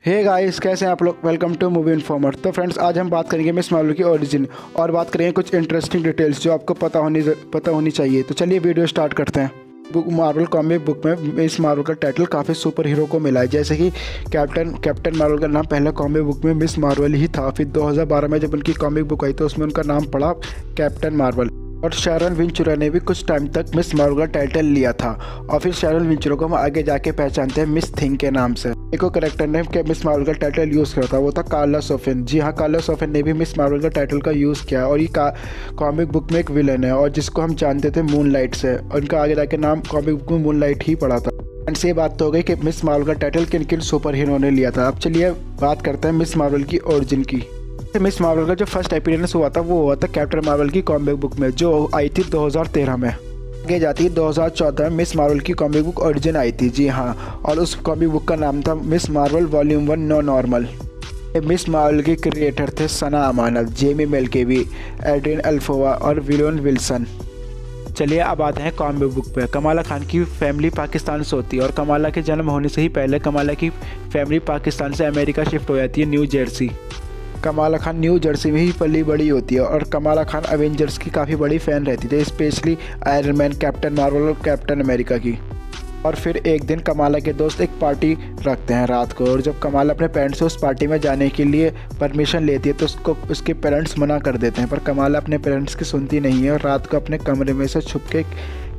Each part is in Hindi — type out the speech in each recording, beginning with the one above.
हे गाइस, कैसे हैं आप लोग। Welcome to Movie Informer. तो फ्रेंड्स, आज हम बात करेंगे मिस मार्वल की ओरिजिन और बात करेंगे कुछ इंटरेस्टिंग डिटेल्स जो आपको पता होनी चाहिए। तो चलिए वीडियो स्टार्ट करते हैं। मार्वल कॉमिक बुक में मिस मार्वल का टाइटल काफ़ी सुपर हीरो को मिला है, जैसे कि कैप्टन मार्वल का नाम पहले कॉमिक बुक में मिस मार्वल ही था। फिर 2012 में जब उनकी कॉमिक बुक आई तो उसमें उनका नाम पड़ा कैप्टन मार्वल। और शैरन विंचुरा ने भी कुछ टाइम तक मिस मार्वल का टाइटल लिया था। और फिर शैरन विंचुरा को हम आगे जाके पहचानते हैं मिस थिंग के नाम से। एक कैरेक्टर ने मिस मार्वल का टाइटल यूज़ किया था, वो था कार्ला सोफिन। जी हाँ, कार्ला सोफिन ने भी मिस मार्वल का टाइटल का यूज़ किया। और ये कॉमिक बुक में एक विलन है और जिसको हम जानते थे मूनलाइट से। उनका आगे जाके नाम कॉमिक बुक में मूनलाइट ही पड़ा था। एंड से बात तो हो गई कि मिस मार्वल का टाइटल किन किन सुपर हीरो ने लिया था। अब चलिए बात करते हैं मिस मार्वल की ओरिजिन की। मिस मार्वल का जो फर्स्ट अपीयरेंस हुआ था वो हुआ था कैप्टन मार्वल की कॉमिक बुक में, जो आई थी 2013 में। आगे जाती है 2014 में मिस मार्वल की कॉमिक बुक ओरिजिन आई थी। जी हाँ, और उस कॉमिक बुक का नाम था Miss Marvel volume 1 no normal. Miss Marvel के क्रिएटर थे सना अमानत, जेमी मेलकेवी, एड्रियन अल्फोवा और विलियन विल्सन। चलिए अब आते हैं कॉमिक बुक पे। कमाला खान की फैमिली पाकिस्तान से होती है और कमाला के जन्म होने से ही पहले कमाला की फैमिली पाकिस्तान से अमेरिका शिफ्ट हो जाती है, new Jersey. Kamala Khan new Jersey में ही पली बड़ी होती है और कमाला खान एवेंजर्स की काफ़ी बड़ी फ़ैन रहती थी, specially iron man, captain Marvel और कैप्टन अमेरिका की। और फिर एक दिन कमाला के दोस्त एक पार्टी रखते हैं रात को, और जब कमाला अपने पेरेंट्स से उस पार्टी में जाने के लिए परमिशन लेती है तो उसके पेरेंट्स मना कर देते हैं। पर कमाला अपने पेरेंट्स की सुनती नहीं है और रात को अपने कमरे में से छुप के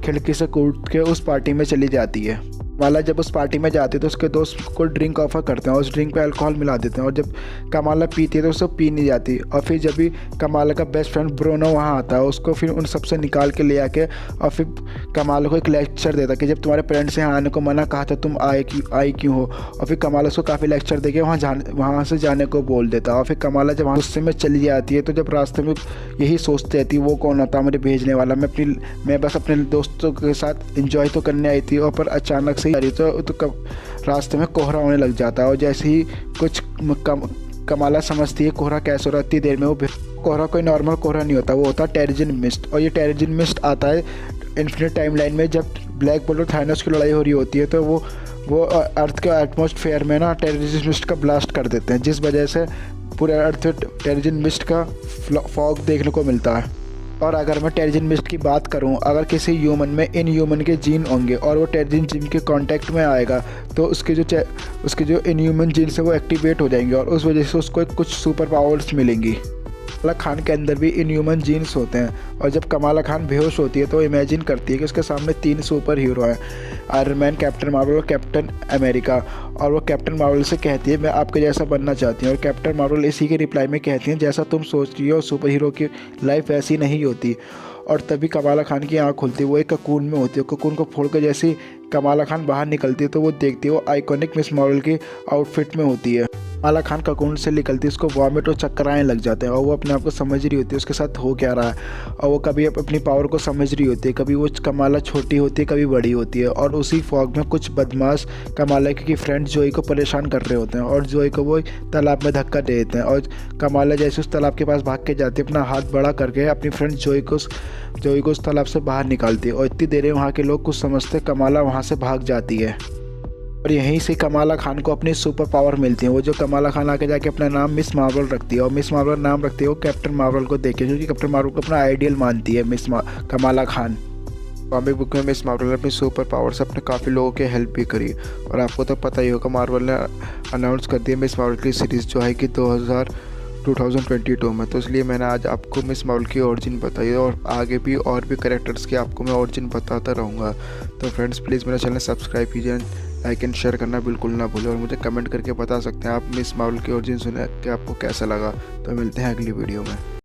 खिड़की से कूद के उस पार्टी में चली जाती है। कमाला जब उस पार्टी में जाती है तो उसके दोस्त को ड्रिंक ऑफर करते हैं और उस ड्रिंक पे अल्कोहल मिला देते हैं। और जब कमाला पीती है तो उसको पी नहीं जाती। और फिर जब भी कमाला का बेस्ट फ्रेंड ब्रोनो वहाँ आता है, उसको फिर उन सबसे निकाल के ले आके और फिर कमाला को एक लेक्चर देता कि जब तुम्हारे पेरेंट्स यहाँ आने को मना कहा था तुम आई क्यों हो। और फिर कमाला उसको काफ़ी लेक्चर देके वहाँ से जाने को बोल देता। और फिर कमाला जब वहाँ गुस्से में चली जाती है तो जब रास्ते में यही सोचती रहती वो कौन होता मुझे भेजने वाला, मैं बस अपने दोस्तों के साथ इंजॉय तो करने आई थी। और पर अचानक से ही तो रास्ते में कोहरा होने लग जाता है। और जैसे ही कुछ कमाला समझती है कोहरा कैसे हो रहा है, इतनी देर में वो कोहरा कोई नॉर्मल कोहरा नहीं होता, वो होता है टेरिजिन मिस्ट। और ये टेरिजिन मिस्ट आता है इन्फिनिट टाइमलाइन में जब ब्लैक बोल्ट और थानोस की लड़ाई हो रही होती है। तो वो अर्थ के एटमॉस्फेयर में ना टेरिजिन मिस्ट का ब्लास्ट कर देते हैं, जिस वजह से पूरे अर्थ टेरिजिन मिस्ट का फॉग देखने को मिलता है। और अगर मैं टेरिजिन मिस्ट की बात करूं, अगर किसी ह्यूमन में इन ह्यूमन के जीन होंगे और वो टेरिजिन जीन के कांटेक्ट में आएगा तो उसके जो इन ह्यूमन जीन से वो एक्टिवेट हो जाएंगे और उस वजह से उसको कुछ सुपर पावर्स मिलेंगी। कमाला खान के अंदर भी इन ह्यूमन जीन्स होते हैं और जब कमाला खान बेहोश होती है तो इमेजिन करती है कि उसके सामने 3 सुपर हीरो हैं, आयरन मैन, कैप्टन मार्वल और कैप्टन अमेरिका। और वो कैप्टन मार्वल से कहती है मैं आपके जैसा बनना चाहती हूँ। और कैप्टन मार्वल इसी के रिप्लाई में कहती हैं जैसा तुम सोच रही हो सुपर हीरो की लाइफ वैसी नहीं होती। और तभी कमाला खान की आँख खुलती है, वो एक ककून में होती है। ककून को फोड़ कर जैसे कमाला खान बाहर निकलती है तो वो देखती है वो आइकॉनिक मिस मार्वल की आउटफिट में होती है। कमाला खान ककून से निकलती है, उसको वॉमिट और चक्कर आने लग जाते हैं और वो अपने आप को समझ रही होती है उसके साथ हो क्या रहा है। और वो कभी अपनी पावर को समझ रही होती है, कभी वो कमाला छोटी होती है कभी बड़ी होती है। और उसी फॉग में कुछ बदमाश कमाला की फ्रेंड जोई को परेशान कर रहे होते हैं और जोई को वो तालाब में धक्का दे देते हैं। और कमाला जैसे उस तालाब के पास भाग के जाती है, अपना हाथ बड़ा करके अपनी फ्रेंड जोई को उस तालाब से बाहर निकालती है। और इतनी देर में वहाँ के लोग कुछ समझते कमाला वहाँ से भाग जाती है। और यहीं से कमाला खान को अपनी सुपर पावर मिलती है। वो जो कमाला खान आके जाके अपना नाम मिस मार्वल रखती है और मिस मार्वल नाम रखती है वो कैप्टन मार्वल को देखे, क्योंकि कैप्टन मार्वल को अपना आइडियल मानती है कमाला खान। कॉमिक बुक में मिस मार्वल ने अपनी सुपर पावर से अपने काफ़ी लोगों की हेल्प भी करी। और आपको तो पता ही होगा मार्वल ने अनाउंस कर दिया मिस मार्वल की सीरीज़ जो है कि 2022 में। तो इसलिए मैंने आज आपको मिस मार्वल की ओरिजिन बताई और आगे भी और भी कैरेक्टर्स की आपको मैं ओरिजिन बताता रहूँगा। तो फ्रेंड्स प्लीज़ मेरा चैनल सब्सक्राइब कीजिए, लाइक एंड शेयर करना बिल्कुल ना भूलें और मुझे कमेंट करके बता सकते हैं आप मिस मार्वल की ओरिजिन सुने कि आपको कैसा लगा। तो मिलते हैं अगली वीडियो में।